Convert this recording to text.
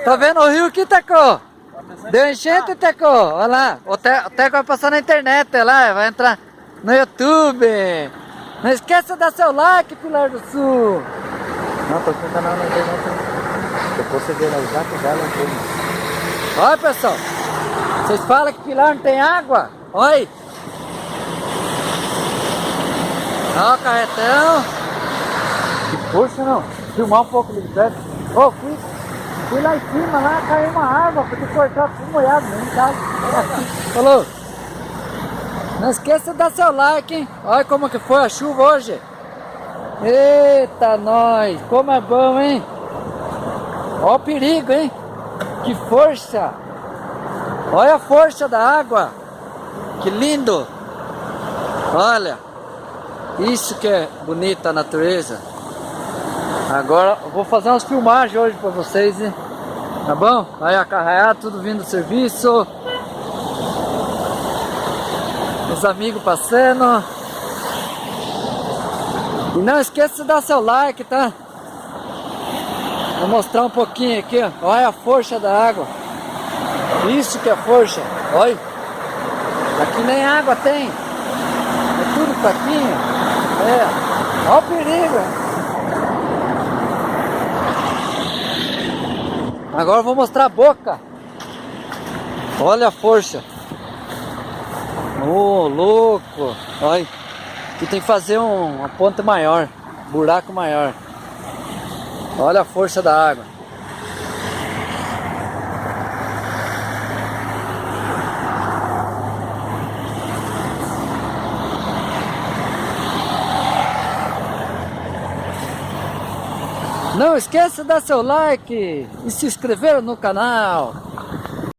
Tá vendo o rio aqui, Teco? Deu enchente, Teco? Olha lá. O Teco vai passar na internet, olha lá. Vai entrar no YouTube. Não esqueça de dar seu like, Pilar do Sul. Não, tô com o canal na internet. Depois você vê lá, já que já não tem. Olha, pessoal. Vocês falam que Pilar não tem água? Olha. Olha o carretão. Que força, não. Filmar um pouco ali de perto. Ô, fui lá em cima, lá caiu uma árvore, porque cortar tudo molhado mesmo, tá? Falou. Não esqueça de dar seu like, hein? Olha como que foi a chuva hoje. Eita, nós. Como é bom, hein? Olha o perigo, hein? Que força. Olha a força da água. Que lindo. Olha. Isso que é bonita a natureza. Agora eu vou fazer umas filmagens hoje pra vocês, hein? Tá bom? Aí a carraiada, tudo vindo do serviço. Os amigos passando. E não esqueça de dar seu like, tá? Vou mostrar um pouquinho aqui, ó. Olha a força da água. Isso que é força. Olha. Aqui nem água tem. É tudo fraquinho. É. Olha o perigo. Agora eu vou mostrar a boca. Olha a força. Ô, louco. Olha. Aqui tem que fazer uma ponte maior. Buraco maior. Olha a força da água. Não esqueça de dar seu like e se inscrever no canal.